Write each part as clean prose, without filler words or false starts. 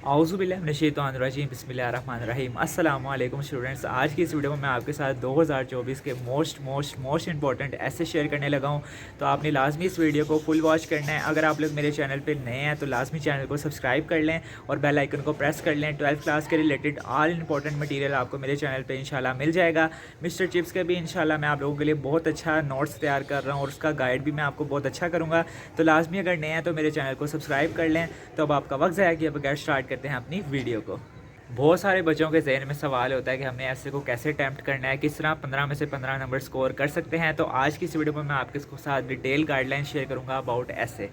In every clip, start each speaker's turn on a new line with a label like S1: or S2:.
S1: औज़ुबिल्लाहिमिनश्शैतानिर्रजीम बिस्मिल्लाहिर्रहमानिर्रहीम। अस्सलाम वालेकुम स्टूडेंट्स। आज की इस वीडियो में मैं आपके साथ 2024 के मोस्ट इंपॉर्टेंट ऐसे शेयर करने लगा हूँ, तो आपने लाजमी इस वीडियो को फुल वॉच करना है। अगर आप लोग मेरे चैनल पे नए हैं तो लाजमी चैनल को सब्सक्राइब कर लें और बेल आइकन को प्रेस कर लें। 12th क्लास के रिलेटेड ऑल इंपॉर्टेंट मटीरियल आपको मेरे चैनल पर इंशाल्लाह मिल जाएगा। मिस्टर चिप्स के भी इंशाल्लाह मैं आप लोगों के लिए बहुत अच्छा नोट्स तैयार कर रहा हूँ और उसका गाइड भी मैं आपको बहुत अच्छा करूँगा। तो लाजमी अगर नए हैं तो मेरे चैनल को सब्सक्राइब कर लें। तो अब आपका वक्त ज़ाया किए बगैर स्टार्ट करते हैं अपनी वीडियो को। बहुत सारे बच्चों के जहन में सवाल होता है कि हमने ऐसे को कैसे अटैम्प्ट करना है, किस तरह 15 में से 15 नंबर स्कोर कर सकते हैं। तो आज की इस वीडियो में मैं आपके साथ डिटेल गाइडलाइन शेयर करूंगा अबाउट ऐसे।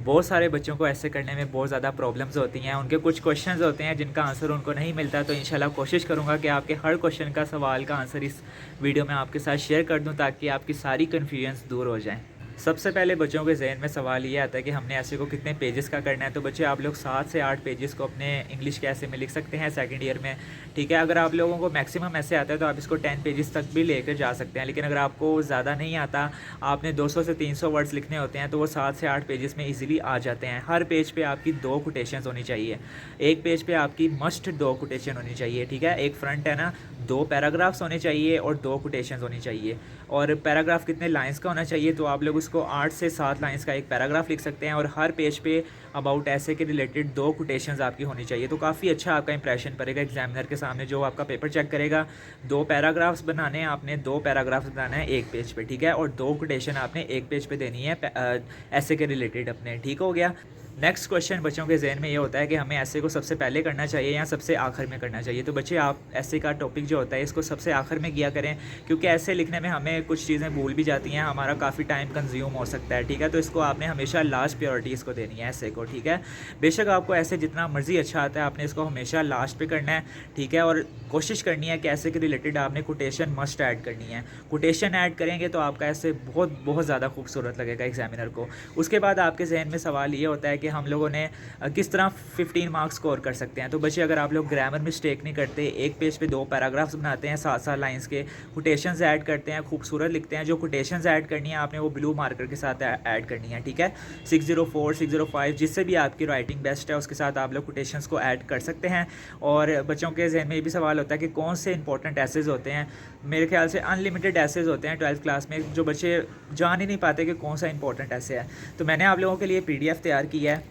S1: बहुत सारे बच्चों को ऐसे करने में बहुत ज़्यादा प्रॉब्लम्स होती हैं, उनके कुछ क्वेश्चंस होते हैं जिनका आंसर उनको नहीं मिलता। तो इंशाल्लाह कोशिश करूंगा कि आपके हर क्वेश्चन का सवाल का आंसर इस वीडियो में आपके साथ शेयर कर दूं ताकि आपकी सारी कन्फ्यूजन्स दूर हो जाएँ। सबसे पहले बच्चों के जहन में सवाल ये आता है कि हमने ऐसे को कितने पेजेस का करना है। तो बच्चे आप लोग 7 से 8 पेजेस को अपने इंग्लिश के ऐसे में लिख सकते हैं सेकंड ईयर में, ठीक है। अगर आप लोगों को मैक्सिमम ऐसे आता है तो आप इसको 10 पेजेस तक भी लेकर जा सकते हैं। लेकिन अगर आपको ज़्यादा नहीं आता, आपने 200 से 300 वर्ड्स लिखने होते हैं, तो वो 7 से 8 पेजेस में ईजिली आ जाते हैं। हर पेज पर आपकी 2 कोटेशन होनी चाहिए, एक पेज पर आपकी मस्ट 2 कोटेशन होनी चाहिए, ठीक है। एक फ्रंट है ना, 2 पैराग्राफ्स होने चाहिए और 2 कोटेशन होनी चाहिए। और पैराग्राफ कितने लाइंस का होना चाहिए, तो आप लोग उसको 8 से 7 लाइंस का एक पैराग्राफ लिख सकते हैं। और हर पेज पे अबाउट ऐसे के रिलेटेड 2 कोटेशंस आपकी होनी चाहिए। तो काफ़ी अच्छा आपका इंप्रेशन पड़ेगा एग्जामिनर के सामने जो आपका पेपर चेक करेगा। 2 पैराग्राफ्स बनाने हैं आपने, 2 पैराग्राफ्स बनाना है एक पेज पे, ठीक है। और 2 कोटेशन आपने एक पेज पे देनी है ऐसे के रिलेटेड अपने, ठीक हो गया। नेक्स्ट क्वेश्चन बच्चों के जहन में ये होता है कि हमें ऐसे को सबसे पहले करना चाहिए या सबसे आखिर में करना चाहिए। तो बच्चे आप ऐसे का टॉपिक जो होता है इसको सबसे आखिर में किया करें, क्योंकि ऐसे लिखने में हमें कुछ चीज़ें भूल भी जाती हैं, हमारा काफ़ी टाइम कंज्यूम हो सकता है, ठीक है। तो इसको आपने हमेशा लास्ट प्रायोरिटी इसको देनी है ऐसे को, ठीक है। बेशक आपको ऐसे जितना मर्जी अच्छा आता है, आपने इसको हमेशा लास्ट पे करना है, ठीक है। और कोशिश करनी है कि ऐसे के रिलेटेड आपने कोटेशन मस्ट ऐड करनी है। कोटेशन ऐड करेंगे तो आपका ऐसे बहुत बहुत ज़्यादा खूबसूरत लगेगा एग्जामिनर को। उसके बाद आपके जहन में सवाल ये होता है कि हम लोगों ने किस तरह 15 मार्क्स स्कोर कर सकते हैं। तो बच्चे अगर आप लोग ग्रामर मिस्टेक नहीं करते, एक पेज पे 2 पैराग्राफ्स बनाते हैं 7-7 लाइंस के, कोटेशंस ऐड करते हैं, खूबसूरत लिखते हैं। जो कोटेशंस ऐड करनी है आपने वो ब्लू मार्कर के साथ ऐड करनी है, ठीक है। 604, 605 जिससे भी आपकी राइटिंग बेस्ट है उसके साथ आप लोग कोटेशंस को ऐड कर सकते हैं। और बच्चों के जहन में ये भी सवाल होता है कि कौन से इंपॉर्टेंट एसेज होते हैं। मेरे ख्याल से अनलिमिटेड एसेज होते हैं 12th क्लास में, जो बच्चे जान ही नहीं पाते कि कौन सा इंपॉर्टेंट ऐसे है। तो मैंने आप लोगों के लिए PDF तैयार किया है,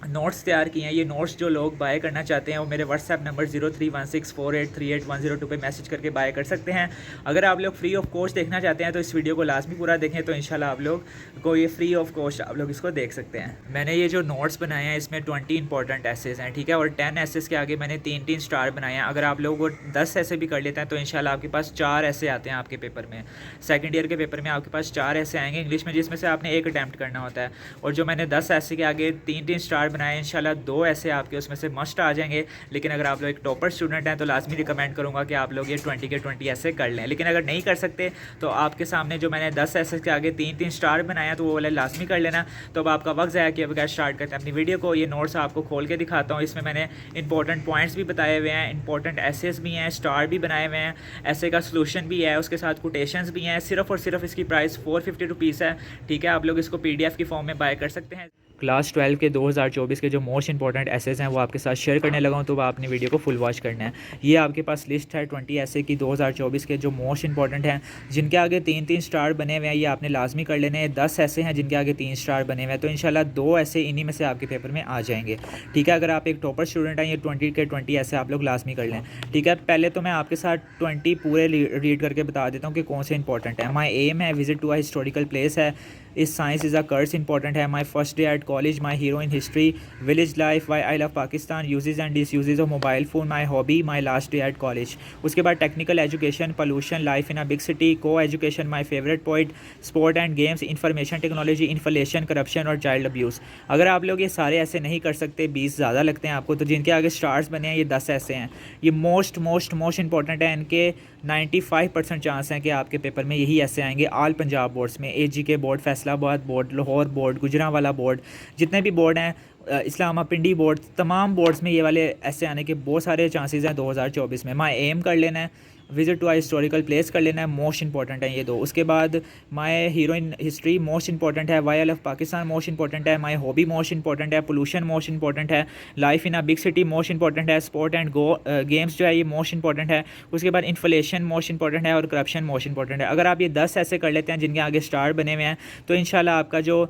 S1: नोट्स तैयार किए हैं। ये नोट्स जो लोग बाय करना चाहते हैं वो मेरे व्हाट्सएप नंबर 03164838 पे मैसेज करके बाय कर सकते हैं। अगर आप लोग फ्री ऑफ कॉस्ट देखना चाहते हैं तो इस वीडियो को लाजमी पूरा देखें, तो इंशाल्लाह आप लोग को ये फ्री ऑफ कॉस्ट आप लोग इसको देख सकते हैं। मैंने ये जो नोट्स बनाए हैं इसमें 20 इंपॉर्टेंट एसेज हैं, ठीक है। और 10 एसेज के आगे मैंने 3-3 स्टार बनाए हैं। अगर आप लोग वो 10 ऐसे भी कर लेते हैं तो इंशाल्लाह आपके पास 4 ऐसे आते हैं आपके पेपर में। सेकेंड ईयर के पेपर में आपके पास 4 ऐसे आएंगे इंग्लिश में, जिसमें से आपने एक अटैम्प्ट करना होता है। और जो मैंने 10 ऐसे के आगे 3-3 स्टार बनाए, इंशाल्लाह 2 ऐसे आपके उसमें से मस्ट आ जाएंगे। लेकिन अगर आप लोग एक टॉपर स्टूडेंट हैं तो लाजमी रिकमेंड करूंगा कि आप लोग ये 20 के 20 ऐसे कर लें। लेकिन अगर नहीं कर सकते तो आपके सामने जो मैंने 10 ऐसे के आगे 3-3 स्टार बनाया तो वो वाले लाजमी कर लेना। तो अब आपका वक्त ज़ाया किए बगैर स्टार्ट करते हैं अपनी वीडियो को। ये नोट्स आपको खोल के दिखाता हूँ, इसमें मैंने इंपॉर्टेंट पॉइंट्स भी बताए हुए हैं, इंपॉर्टेंट एसेस भी हैं, स्टार भी बनाए हुए हैं, ऐसे का सोल्यूशन भी है, उसके साथ कोटेशंस भी हैं। सिर्फ और सिर्फ इसकी प्राइस 450 रुपीज़ है, ठीक है। आप लोग इसको PDF की फॉर्म में बाय कर सकते हैं। क्लास 12 के 2024 के जो मोस्ट इंपॉर्टेंट एसेज हैं वो आपके साथ शेयर करने लगा हूँ, तो आपने वीडियो को फुल वॉच करना है। ये आपके पास लिस्ट है 20 ऐसे की 2024 के जो मोस्ट इंपॉर्टेंट हैं, जिनके आगे 3-3 स्टार बने हुए हैं, ये आपने लाजमी कर लेने हैं। 10 ऐसे हैं जिनके आगे 3 स्टार बने हुए हैं, तो इंशाल्लाह 2 ऐसे इन्हीं में से आपके पेपर में आ जाएंगे, ठीक है। अगर आप एक टॉपर स्टूडेंट हैं, ये 20 के 20 ऐसे आप लोग लाजमी कर लें, ठीक है। पहले तो मैं आपके साथ 20 पूरे रीड करके बता देता हूँ कि कौन से इंपॉर्टेंट है। माई एम है, visit to a historical place है, इस science is a curse important है, my first day at college, my hero in history, village life, why I love Pakistan, uses and disuses of mobile phone, my hobby, my last day at college. उसके बाद technical education, pollution, life in a big city, co education, my favourite poet, sport and games, information technology, inflation, corruption और child abuse. अगर आप लोग ये सारे ऐसे नहीं कर सकते, 20 ज़्यादा लगते हैं आपको, तो जिनके आगे स्टार्स बने हैं ये 10 ऐसे हैं। ये मोस्ट इंपॉर्टेंट है, इनके 95% चांस हैं कि आपके पेपर में यही ऐसे आएंगे ऑल पंजाब बोर्ड्स में। AG के board, Faisalabad board, Lahore board, Gujranwala board, जितने भी बोर्ड हैं इस्लामा पिंडी बोर्ड, तमाम बोर्ड्स में ये वाले ऐसे आने के बहुत सारे चांसेस हैं 2024 में। माई एम कर लेना है, visit to a historical place कर लेना है, मोस्ट इंपॉर्टेंट है ये दो। उसके बाद my heroine history most important है, Y L F Pakistan most important है, माई हॉबी मोस्ट इंपॉर्टेंट है, पोल्यूशन मोस्ट इंपॉर्टेंट है, life in a big city most important है, स्पोर्ट एंड गेम्स जो है ये मोस्ट इंपॉर्टेंट है। उसके बाद इन्फ्लेशन मोस्ट इंपॉर्टेंट है और करप्शन मोस्ट इंपॉर्टेंट है। अगर आप ये 10 ऐसे कर लेते हैं जिनके आगे स्टार बने हुए हैं तो इंशाल्लाह आपका जो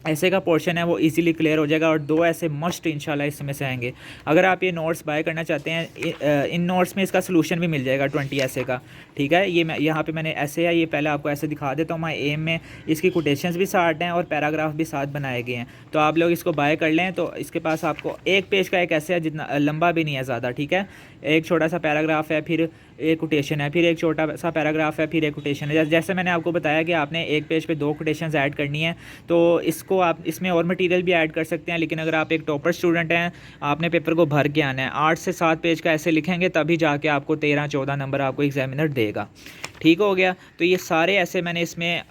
S1: ऐसे का पोर्शन है वो इजीली क्लियर हो जाएगा। और 2 ऐसे मस्ट इंशाल्लाह इसमें से आएंगे। अगर आप ये नोट्स बाय करना चाहते हैं, इन नोट्स में इसका सोल्यूशन भी मिल जाएगा 20 ऐसे का, ठीक है। ये मैं यहाँ पे मैंने ऐसे है, ये पहले आपको ऐसे दिखा देता हूँ। माई एम में इसकी कोटेशंस भी साथ हैं और पैराग्राफ भी साथ बनाए गए हैं, तो आप लोग इसको बाय कर लें। तो इसके पास आपको एक पेज का एक ऐसे है, जितना लंबा भी नहीं है ज़्यादा, ठीक है। एक छोटा सा पैराग्राफ है, फिर एक कोटेशन है, फिर एक छोटा सा पैराग्राफ है, फिर एक कोटेशन है। जैसे मैंने आपको बताया कि आपने एक पेज पे 2 कोटेशंस ऐड करनी है, तो इसको आप इसमें और मटेरियल भी ऐड कर सकते हैं। लेकिन अगर आप एक टॉपर स्टूडेंट हैं, आपने पेपर को भर के आना है, 8 से 7 पेज का ऐसे लिखेंगे, तभी जाके आपको 13-14 नंबर आपको एग्जामिनर देगा, ठीक हो गया। तो ये सारे ऐसे मैंने इसमें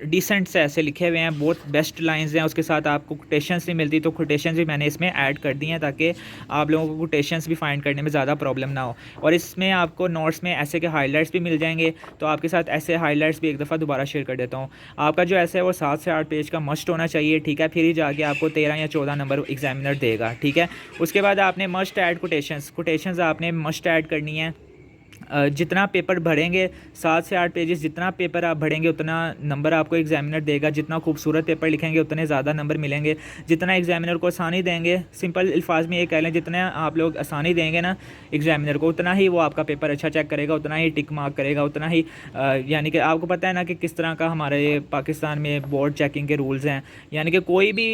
S1: डिसेंट से ऐसे लिखे हुए हैं, बहुत बेस्ट लाइंस हैं। उसके साथ आपको कोटेशंस नहीं मिलती, तो कोटेशंस भी मैंने इसमें ऐड कर दी हैं ताकि आप लोगों को कोटेशंस भी फाइंड करने में ज़्यादा प्रॉब्लम ना हो। और इसमें आपको नोट्स में ऐसे के हाइलाइट्स भी मिल जाएंगे, तो आपके साथ ऐसे हाइलाइट्स भी एक दफ़ा दोबारा शेयर कर देता हूँ। आपका जो ऐसे है वो 7 से 8 पेज का मस्ट होना चाहिए, ठीक है। फिर ही जाके आपको 13 या 14 नंबर एग्जामिनर देगा, ठीक है। उसके बाद आपने मस्ट ऐड कोटेशंस आपने मस्ट ऐड करनी है। जितना पेपर भरेंगे 7 से 8 पेजेस, जितना पेपर आप भरेंगे उतना नंबर आपको एग्जामिनर देगा। जितना खूबसूरत पेपर लिखेंगे उतने ज़्यादा नंबर मिलेंगे। जितना एग्जामिनर को आसानी देंगे, सिंपल अल्फाज में ये कह लें, जितना आप लोग आसानी देंगे ना एग्जामिनर को, उतना ही वो आपका पेपर अच्छा चेक करेगा, उतना ही टिक मार्क करेगा, उतना ही यानी कि आपको पता है ना कि किस तरह का हमारे पाकिस्तान में बोर्ड चेकिंग के रूल्स हैं। यानी कि कोई भी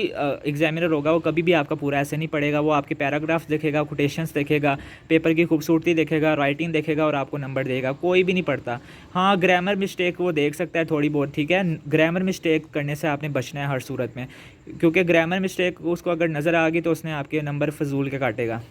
S1: एग्जामिनर होगा वो कभी भी आपका पूरा ऐसे नहीं पढ़ेगा, वो आपके पैराग्राफ्स देखेगा, कोटेशंस देखेगा, पेपर की खूबसूरती देखेगा, राइटिंग देखेगा और आपको नंबर देगा। कोई भी नहीं पढ़ता। हाँ, ग्रामर मिस्टेक वो देख सकता है थोड़ी बहुत, ठीक है। ग्रामर मिस्टेक करने से आपने बचना है हर सूरत में, क्योंकि ग्रामर मिस्टेक उसको अगर नज़र आ गई तो उसने आपके नंबर फजूल के काटेगा।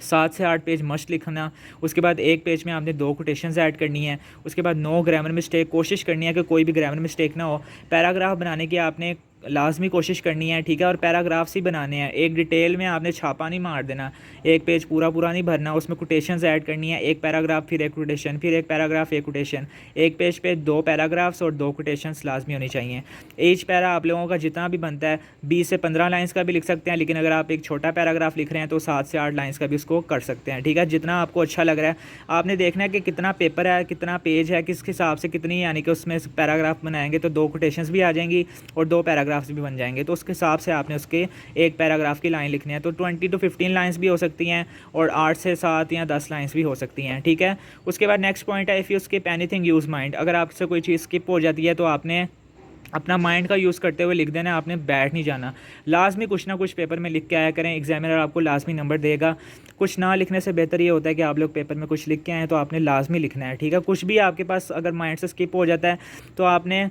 S1: 7 से 8 पेज मस्ट लिखना। उसके बाद एक पेज में आपने 2 कोटेशंस ऐड करनी है। उसके बाद 9 ग्रामर मिस्टेक, कोशिश करनी है कि कोई भी ग्रामर मिस्टेक ना हो। पैराग्राफ बनाने की आपने लाजमी कोशिश करनी है, ठीक है। और पैराग्राफ्स ही बनाने हैं, एक डिटेल में आपने छापा नहीं मार देना, एक पेज पूरा नहीं भरना। उसमें कोटेशंस ऐड करनी है, एक पैराग्राफ फिर एक कोटेशन, फिर एक पैराग्राफ एक कोटेशन। एक पेज पे 2 पैराग्राफ्स और 2 कोटेशंस लाजमी होनी चाहिए। एच पैरा आप लोगों का जितना भी बनता है 20 से 15 लाइन्स का भी लिख सकते हैं, लेकिन अगर आप एक छोटा पैराग्राफ लिख रहे हैं तो 7 से 8 लाइन्स का भी उसको कर सकते हैं, ठीक है। जितना आपको अच्छा लग रहा है आपने देखना है कि कितना पेपर है, कितना पेज है, किस हिसाब से कितनी यानी कि उसमें पैराग्राफ बनाएंगे तो 2 कोटेशंस भी आ जाएंगी और 2 पैराग्राफ्स भी बन जाएंगे। तो उसके हिसाब से आपने उसके एक पैराग्राफ की लाइन लिखनी है। तो 20 to 15 लाइन्स भी हो सकती हैं और 8 से 7 या 10 लाइन्स भी हो सकती हैं, ठीक है। उसके बाद नेक्स्ट पॉइंट है, if you skip anything use mind. अगर आपसे कोई चीज़ स्किप हो जाती है तो आपने अपना माइंड का यूज़ करते हुए लिख देना, आपने बैठ नहीं जाना। लाजमी कुछ ना कुछ पेपर में लिख के आया करें, एग्जामिनर आपको लाजमी नंबर देगा। कुछ ना लिखने से बेहतर ये होता है कि आप लोग पेपर में कुछ लिख के आएँ, तो आपने लाजमी लिखना है, ठीक है। कुछ भी आपके पास अगर माइंड से स्किप हो जाता है तो आपने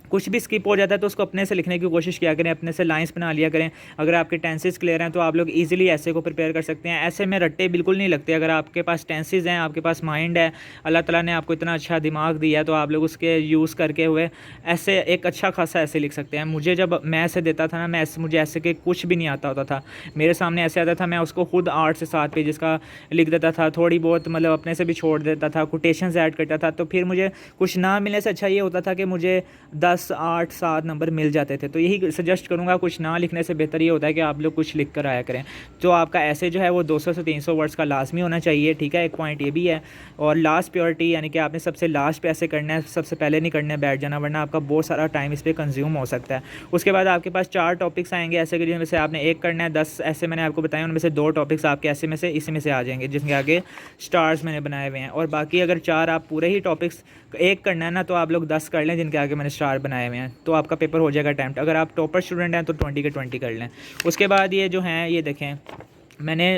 S1: कुछ भी स्किप हो जाता है तो उसको अपने से लिखने की कोशिश किया करें, अपने से लाइंस बना लिया करें। अगर आपके टेंसेस क्लियर हैं तो आप लोग इजीली ऐसे को प्रिपेयर कर सकते हैं। ऐसे में रट्टे बिल्कुल नहीं लगते। अगर आपके पास टेंसेस हैं, आपके पास माइंड है, अल्लाह ताला ने आपको इतना अच्छा दिमाग दिया है, तो आप लोग उसके यूज़ करके हुए ऐसे एक अच्छा खासा ऐसे लिख सकते हैं। मुझे जब मैं ऐसे देता था ना, मुझे ऐसे के कुछ भी नहीं आता होता था, मेरे सामने ऐसे आता था, मैं उसको खुद 8 से 7 पेजेस का लिख देता था। थोड़ी बहुत मतलब अपने से भी छोड़ देता था, कोटेशंस ऐड करता था। तो फिर मुझे कुछ ना मिलने से अच्छा ये होता था कि मुझे 10, 8, 7 नंबर मिल जाते थे। तो यही सजेस्ट करूंगा, कुछ ना लिखने से बेहतर ये होता है कि आप लोग कुछ लिख कर आया करें। तो आपका ऐसे जो है वो 200 से 300 वर्ड्स का लाजमी होना चाहिए, ठीक है। एक पॉइंट ये भी है। और लास्ट प्योरिटी यानी कि आपने सबसे लास्ट पे ऐसे करना है, सबसे पहले नहीं करना है बैठ जाना, वरना आपका बहुत सारा टाइम इस पर कंज्यूम हो सकता है। उसके बाद आपके पास 4 टॉपिक्स आएंगे ऐसे कि जिनमें से आपने एक करना है। 10 ऐसे मैंने आपको बताया, उनमें से 2 टॉपिक्स आपके ऐसे में से इसी में से आ जाएंगे, जिसके आगे स्टार्स मैंने बनाए हुए हैं। और बाकी अगर 4 आप पूरे ही टॉपिक्स एक करना है ना, तो आप लोग 10 कर लें जिनके आगे मैंने स्टार बनाए हुए हैं, तो आपका पेपर हो जाएगा अटैम्प्ट। अगर आप टॉपर स्टूडेंट हैं तो 20 के 20 कर लें। उसके बाद ये जो हैं, ये देखें, मैंने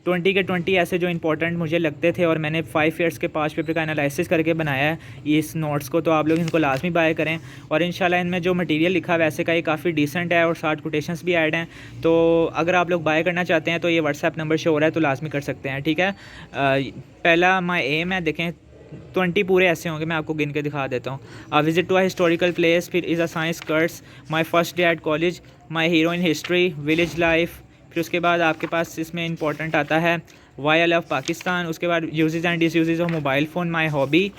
S1: 20 के 20 ऐसे जो इंपॉर्टेंट मुझे लगते थे और मैंने 5 ईयर्स के 5 पेपर का एनालिसिस करके बनाया है इस नोट्स को। तो आप लोग इनको लाजमी बाय करें। और इंशाल्लाह इनमें जो मटेरियल लिखा है वैसे का ये काफ़ी डिसेंट है और 60 कोटेशंस भी ऐड हैं। तो अगर आप लोग बाय करना चाहते हैं तो ये व्हाट्सएप नंबर शो हो रहा है, तो लाजमी कर सकते हैं, ठीक है। पहला माई एम है, देखें 20 पूरे ऐसे होंगे, मैं आपको गिन के दिखा देता हूँ। Visit to a historical place, फिर is a science curse, my first day at college, my hero in history, village life, फिर उसके बाद आपके पास इसमें इंपॉर्टेंट आता है वाई आई लव पाकिस्तान। उसके बाद uses and disuses of mobile phone, my hobby,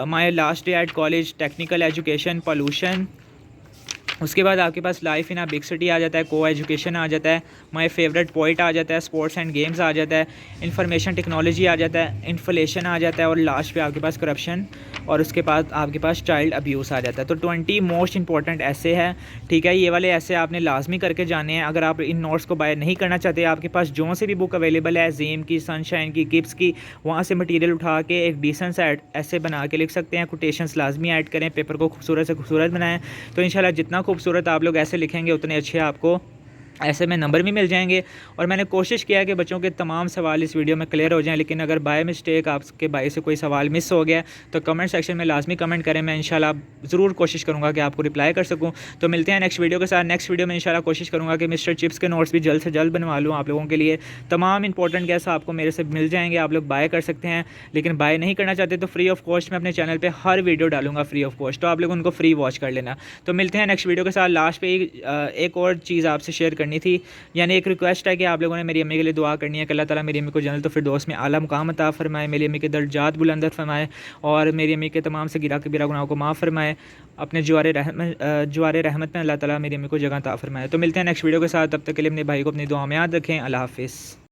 S1: my last day at college, technical education, pollution. उसके बाद आपके पास life in a big city आ जाता है, को एजुकेशन आ जाता है, माय फेवरेट पोइट आ जाता है, स्पोर्ट्स एंड गेम्स आ जाता है, इंफॉर्मेशन टेक्नोलॉजी आ जाता है, इन्फ्लेशन आ जाता है और लास्ट पे आपके पास करप्शन और उसके बाद आपके पास चाइल्ड अब्यूज़ आ जाता है। तो 20 मोस्ट इंपॉर्टेंट ऐसे हैं, ठीक है। ये वाले ऐसे आपने लाजमी करके जाने हैं। अगर आप इन नोट्स को बाय नहीं करना चाहते, आपके पास जो से भी बुक अवेलेबल है, जीम की, सनशाइन की, गिब्स की, वहाँ से मटीरियल उठा के एक डिसेंट सा ऐसे बना के लिख सकते हैं। कोटेशंस लाजमी ऐड करें, पेपर को खूबसूरत से खूबसूरत बनाएं। तो इंशाल्लाह जितना खूबसूरत आप लोग ऐसे लिखेंगे उतने अच्छे आपको ऐसे में नंबर भी मिल जाएंगे। और मैंने कोशिश किया है कि बच्चों के तमाम सवाल इस वीडियो में क्लियर हो जाएं, लेकिन अगर बाय मिस्टेक आपके भाई से कोई सवाल मिस हो गया तो कमेंट सेक्शन में लाजमी कमेंट करें। मैं इंशाल्लाह ज़रूर कोशिश करूँगा कि आपको रिप्लाई कर सकूँ। तो मिलते हैं नेक्स्ट वीडियो के साथ। नेक्स्ट वीडियो में इंशाल्लाह कोशिश करूँगा कि मिस्टर चिप्स के नोट्स भी जल्द से जल्द बनवा लूँ आप लोगों के लिए। तमाम इंपॉर्टेंट गैस आपको मेरे से मिल जाएंगे, आप लोग बाय कर सकते हैं। लेकिन बाय नहीं करना चाहते तो फ्री ऑफ कॉस्ट मैं अपने चैनल पर हर वीडियो डालूंगा फ्री ऑफ कॉस्ट, तो आप लोग उनको फ्री वॉच कर लेना। तो मिलते हैं नेक्स्ट वीडियो के साथ। लास्ट पे एक और चीज़ आपसे शेयर करनी थी, यानी एक रिक्वेस्ट है कि आप लोगों ने मेरी अम्मी के लिए दुआ करनी है कि अल्लाह ताला मेरी अम्मी को जन्नत तो फिरदौस में आला मुकाम अता फरमाए, मेरी अम्मी के दर्जात बुलंद फरमाए और मेरी अम्मी के तमाम से गिरा कबीरा गुनाहों को माफ़ फरमाए। अपने जुआरे रहमत में अल्लाह ताला मेरी अम्मी को जगह अता फरमाए। तो मिलते हैं नेक्स्ट वीडियो के साथ। तब तक के लिए अपने भाई को अपनी दुआ में याद रखें। अल्लाह हाफिज़।